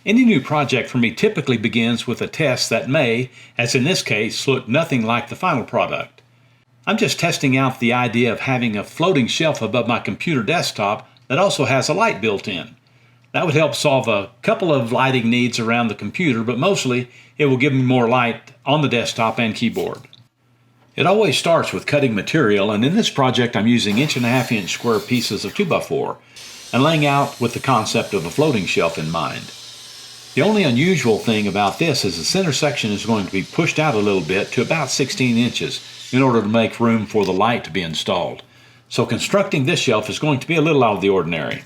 Any new project for me typically begins with a test that may, as in this case, look nothing like the final product. I'm just testing out the idea of having a floating shelf above my computer desktop that also has a light built in. That would help solve a couple of lighting needs around the computer, but mostly it will give me more light on the desktop and keyboard. It always starts with cutting material, and in this project I'm using 1.5 inch square pieces of 2x4 and laying out with the concept of a floating shelf in mind. The only unusual thing about this is the center section is going to be pushed out a little bit to about 16 inches in order to make room for the light to be installed. So constructing this shelf is going to be a little out of the ordinary.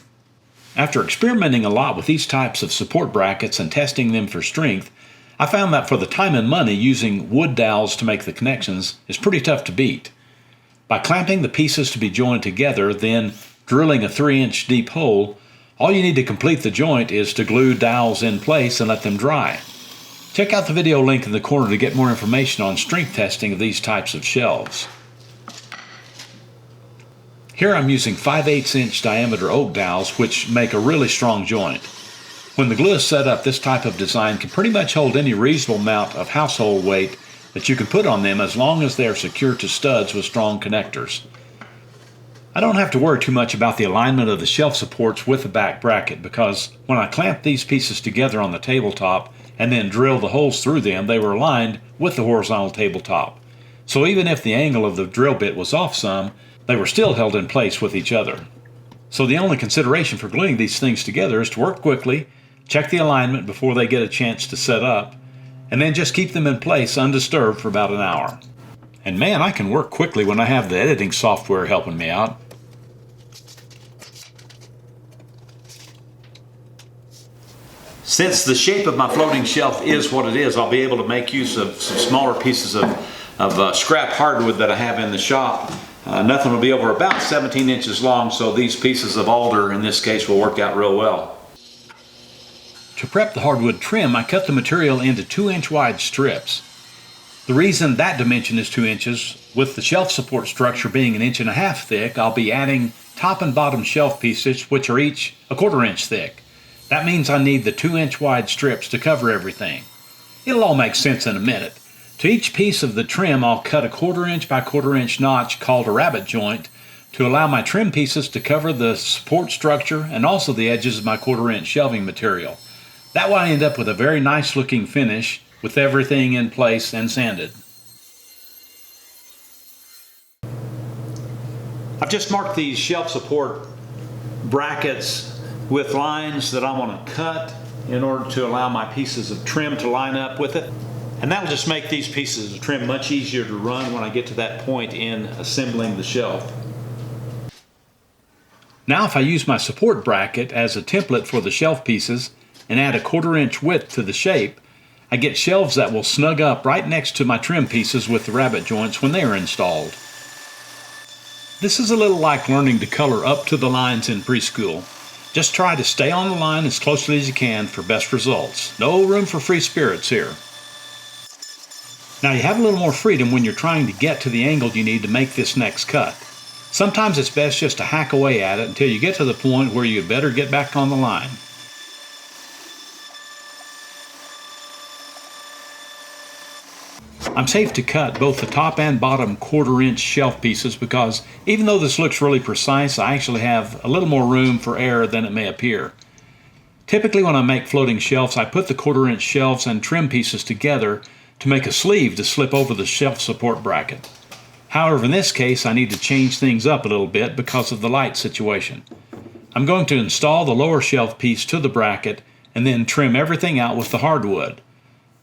After experimenting a lot with these types of support brackets and testing them for strength, I found that for the time and money, using wood dowels to make the connections is pretty tough to beat. By clamping the pieces to be joined together, then drilling a 3-inch deep hole, all you need to complete the joint is to glue dowels in place and let them dry. Check out the video link in the corner to get more information on strength testing of these types of shelves. Here I'm using 5/8 inch diameter oak dowels, which make a really strong joint. When the glue is set up, this type of design can pretty much hold any reasonable amount of household weight that you can put on them as long as they are secured to studs with strong connectors. I don't have to worry too much about the alignment of the shelf supports with the back bracket, because when I clamped these pieces together on the tabletop and then drilled the holes through them, they were aligned with the horizontal tabletop. So even if the angle of the drill bit was off some, they were still held in place with each other. So the only consideration for gluing these things together is to work quickly, check the alignment before they get a chance to set up, and then just keep them in place undisturbed for about an hour. And man, I can work quickly when I have the editing software helping me out. Since the shape of my floating shelf is what it is, I'll be able to make use of some smaller pieces of scrap hardwood that I have in the shop. Nothing will be over about 17 inches long, so these pieces of alder in this case will work out real well. To prep the hardwood trim, I cut the material into 2-inch wide strips. The reason that dimension is 2 inches, with the shelf support structure being 1.5 inches thick, I'll be adding top and bottom shelf pieces, which are each 1/4 inch thick. That means I need the 2-inch wide strips to cover everything. It'll all make sense in a minute. To each piece of the trim, I'll cut a 1/4 inch by 1/4 inch notch called a rabbet joint to allow my trim pieces to cover the support structure and also the edges of my 1/4 inch shelving material. That way I end up with a very nice looking finish with everything in place and sanded. I've just marked these shelf support brackets with lines that I want to cut in order to allow my pieces of trim to line up with it. And that will just make these pieces of trim much easier to run when I get to that point in assembling the shelf. Now if I use my support bracket as a template for the shelf pieces and add a 1/4 inch width to the shape, I get shelves that will snug up right next to my trim pieces with the rabbet joints when they are installed. This is a little like learning to color up to the lines in preschool. Just try to stay on the line as closely as you can for best results. No room for free spirits here. Now you have a little more freedom when you're trying to get to the angle you need to make this next cut. Sometimes it's best just to hack away at it until you get to the point where you better get back on the line. I'm safe to cut both the top and bottom 1/4 inch shelf pieces because even though this looks really precise, I actually have a little more room for error than it may appear. Typically when I make floating shelves, I put the 1/4 inch shelves and trim pieces together to make a sleeve to slip over the shelf support bracket. However, in this case, I need to change things up a little bit because of the light situation. I'm going to install the lower shelf piece to the bracket and then trim everything out with the hardwood.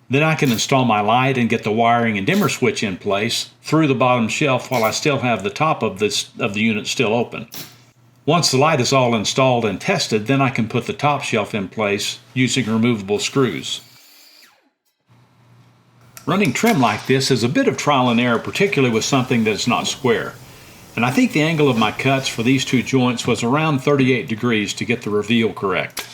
Then I can install my light and get the wiring and dimmer switch in place through the bottom shelf while I still have the top of the unit still open. Once the light is all installed and tested, then I can put the top shelf in place using removable screws. Running trim like this is a bit of trial and error, particularly with something that is not square. And I think the angle of my cuts for these two joints was around 38 degrees to get the reveal correct.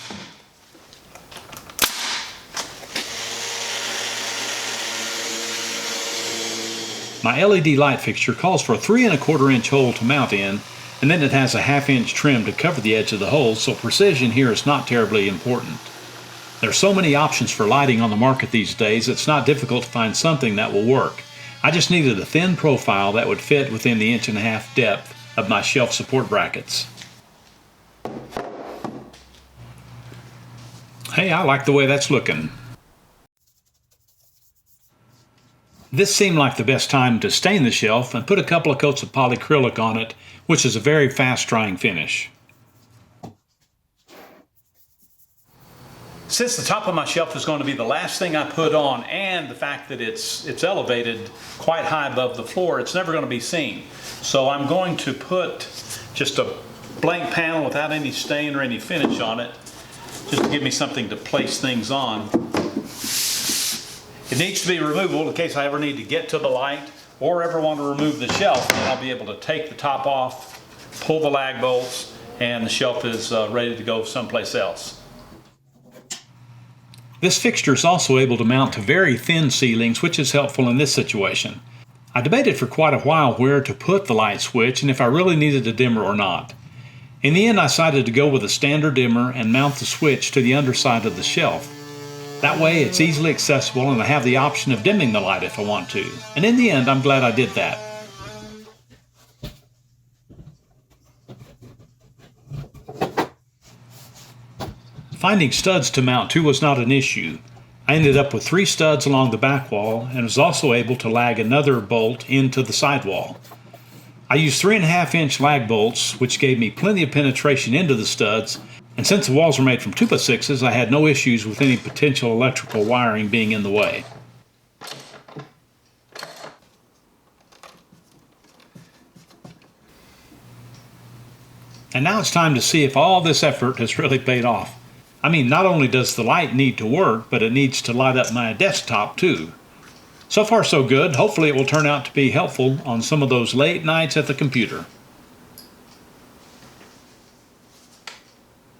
My LED light fixture calls for a 3 1/4 inch hole to mount in, and then it has a 1/2 inch trim to cover the edge of the hole, so precision here is not terribly important. There are so many options for lighting on the market these days, it's not difficult to find something that will work. I just needed a thin profile that would fit within the 1.5 inch depth of my shelf support brackets. Hey, I like the way that's looking. This seemed like the best time to stain the shelf and put a couple of coats of polyacrylic on it, which is a very fast drying finish. Since the top of my shelf is going to be the last thing I put on, and the fact that it's elevated quite high above the floor, it's never going to be seen. So I'm going to put just a blank panel without any stain or any finish on it, just to give me something to place things on. It needs to be removable in case I ever need to get to the light or ever want to remove the shelf. And I'll be able to take the top off, pull the lag bolts, and the shelf is ready to go someplace else. This fixture is also able to mount to very thin ceilings, which is helpful in this situation. I debated for quite a while where to put the light switch and if I really needed a dimmer or not. In the end, I decided to go with a standard dimmer and mount the switch to the underside of the shelf. That way it's easily accessible and I have the option of dimming the light if I want to. And in the end, I'm glad I did that. Finding studs to mount to was not an issue. I ended up with 3 studs along the back wall and was also able to lag another bolt into the side wall. I used 3.5 inch lag bolts, which gave me plenty of penetration into the studs, and since the walls were made from 2x6s, I had no issues with any potential electrical wiring being in the way. And now it's time to see if all this effort has really paid off. I mean, not only does the light need to work, but it needs to light up my desktop too. So far so good. Hopefully it will turn out to be helpful on some of those late nights at the computer.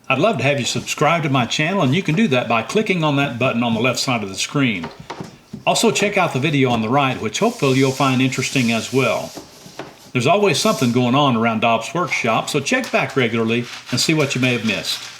I'd love to have you subscribe to my channel, and you can do that by clicking on that button on the left side of the screen. Also check out the video on the right, which hopefully you'll find interesting as well. There's always something going on around Dobbs Workshop, so check back regularly and see what you may have missed.